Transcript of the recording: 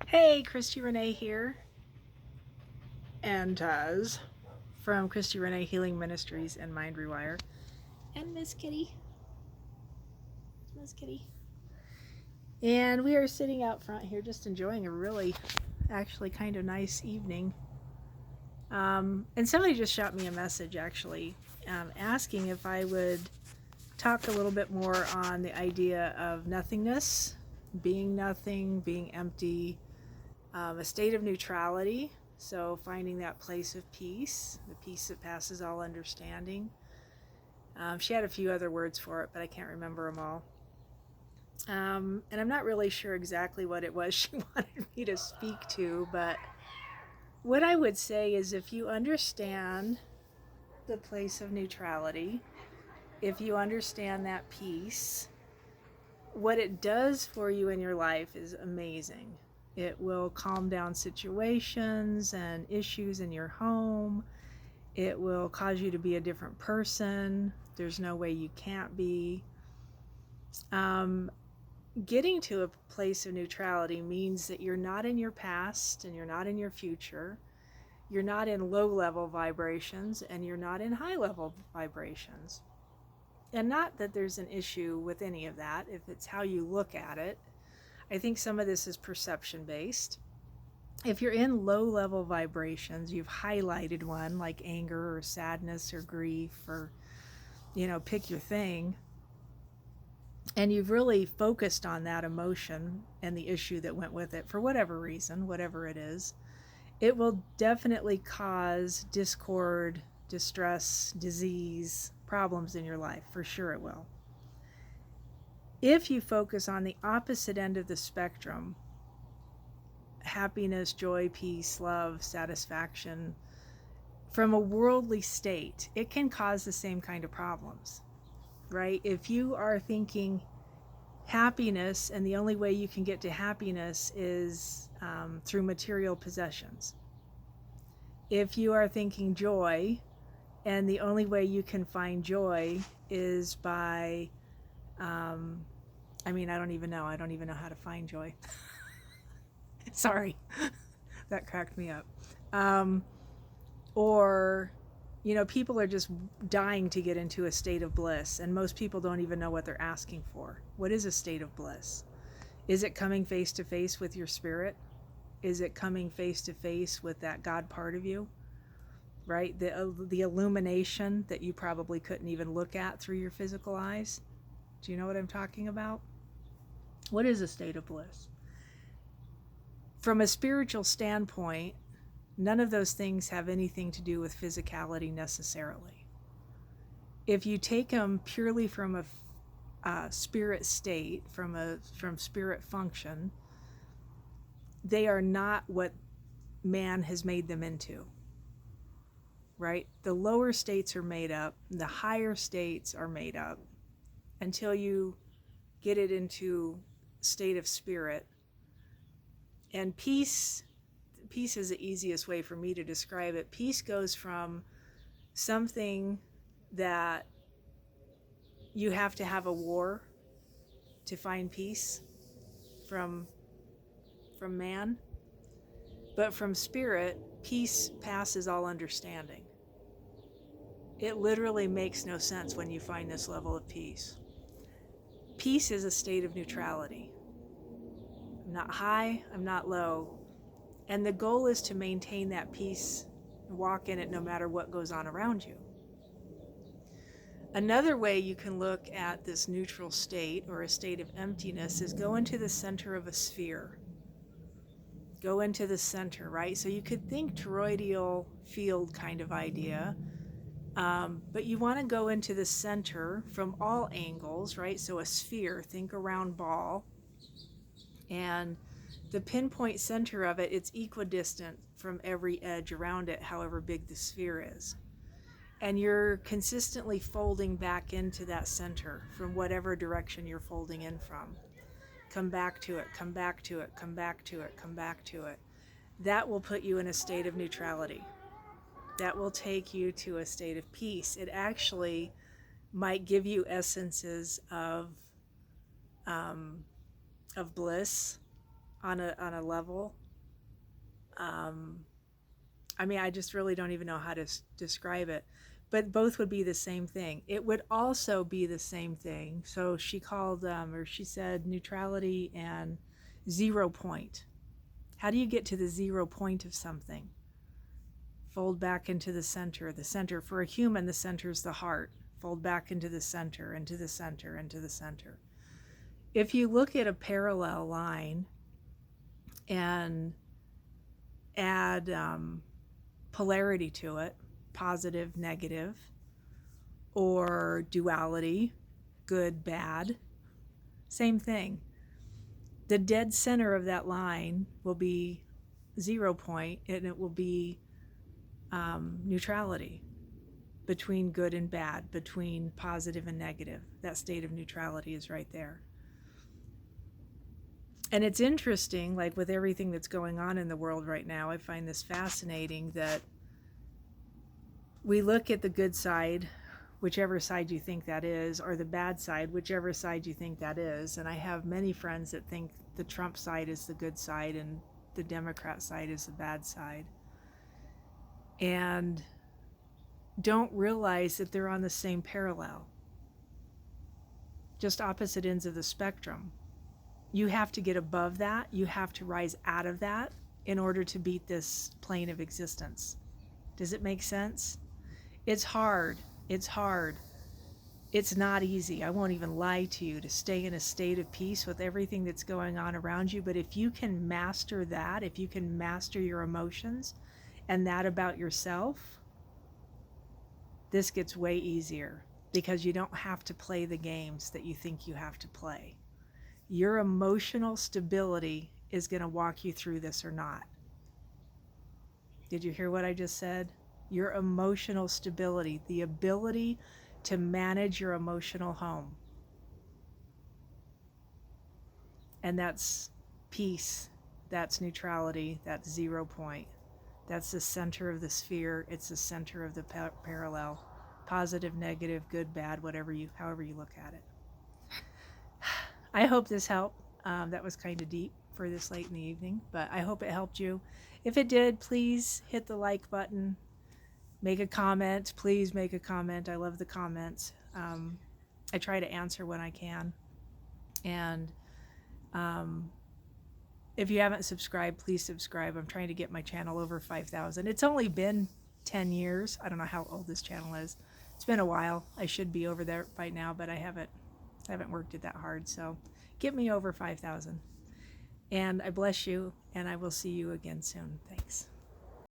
Hey, Christy Renee here, and from Christy Renee Healing Ministries and Mind Rewire, and Miss Kitty, and we are sitting out front here, just enjoying a really, actually, kind of nice evening. And somebody just shot me a message, actually, asking if I would talk a little bit more on the idea of nothingness, being nothing, being empty, a state of neutrality. So finding that place of peace, the peace that passes all understanding. She had a few other words for it, but I can't remember them all. And I'm not really sure exactly what it was she wanted me to speak to, but what I would say is if you understand the place of neutrality, if you understand that peace, what it does for you in your life is amazing. It will calm down situations and issues in your home. It will cause you to be a different person. There's no way you can't be. Getting to a place of neutrality means that you're not in your past and you're not in your future. You're not in low level vibrations and you're not in high level vibrations. And not that there's an issue with any of that, if it's how you look at it. I think some of this is perception based. If you're in low level vibrations, you've highlighted one like anger or sadness or grief or, pick your thing. And you've really focused on that emotion and the issue that went with it for whatever reason, whatever it is. It will definitely cause discord, distress, disease, problems in your life. For sure it will. If you focus on the opposite end of the spectrum, happiness, joy, peace, love, satisfaction, from a worldly state, it can cause the same kind of problems, right? If you are thinking happiness and the only way you can get to happiness is through material possessions. If you are thinking joy and the only way you can find joy is by, I don't even know. I don't even know how to find joy. Sorry, that cracked me up. Or, people are just dying to get into a state of bliss, and most people don't even know what they're asking for. What is a state of bliss? Is it coming face to face with your spirit? Is it coming face to face with that God part of you? Right? The illumination that you probably couldn't even look at through your physical eyes. Do you know what I'm talking about? What is a state of bliss? From a spiritual standpoint, none of those things have anything to do with physicality necessarily. If you take them purely from a spirit state, from spirit function, they are not what man has made them into. Right? The lower states are made up, the higher states are made up until you get it into state of spirit. And peace is the easiest way for me to describe it. Peace goes from something that you have to have a war to find peace from man, but from spirit, peace passes all understanding. It literally makes no sense when you find this level of peace. Peace is a state of neutrality. I'm not high, I'm not low. And the goal is to maintain that peace and walk in it no matter what goes on around you. Another way you can look at this neutral state or a state of emptiness is go into the center of a sphere. Go into the center, right? So you could think toroidal field kind of idea. But you want to go into the center from all angles, right? So a sphere, think a round ball. And the pinpoint center of it, it's equidistant from every edge around it, however big the sphere is. And you're consistently folding back into that center from whatever direction you're folding in from. Come back to it, come back to it, come back to it, come back to it. That will put you in a state of neutrality. That will take you to a state of peace. It actually might give you essences of bliss, on a level. I mean, I just really don't even know how to describe it. But both would be the same thing. It would also be the same thing. So she called, or she said, neutrality and 0 point. How do you get to the 0 point of something? Fold back into the center. The center, for a human, the center is the heart. Fold back into the center, into the center, into the center. If you look at a parallel line and add polarity to it, positive, negative, or duality, good, bad, same thing. The dead center of that line will be 0 point, and it will be neutrality between good and bad, between positive and negative. That state of neutrality is right there. And it's interesting, like with everything that's going on in the world right now, I find this fascinating that we look at the good side, whichever side you think that is, or the bad side, whichever side you think that is. And I have many friends that think the Trump side is the good side and the Democrat side is the bad side. And don't realize that they're on the same parallel, just opposite ends of the spectrum. You have to get above that. You have to rise out of that in order to beat this plane of existence. Does it make sense? It's hard. It's hard. It's not easy. I won't even lie to you, to stay in a state of peace with everything that's going on around you. But if you can master that, if you can master your emotions and that about yourself, this gets way easier because you don't have to play the games that you think you have to play. Your emotional stability is going to walk you through this or not. Did you hear what I just said? Your emotional stability, the ability to manage your emotional home. And that's peace, that's neutrality, that's 0 point. That's the center of the sphere. It's the center of the parallel. Positive, negative, good, bad, however you look at it. I hope this helped. That was kind of deep for this late in the evening, but I hope it helped you. If it did, please hit the like button. Make a comment. Please make a comment. I love the comments. I try to answer when I can. And if you haven't subscribed, please subscribe. I'm trying to get my channel over 5,000. It's only been 10 years. I don't know how old this channel is. It's been a while. I should be over there by now, but I haven't worked it that hard. So get me over 5,000. And I bless you, and I will see you again soon. Thanks.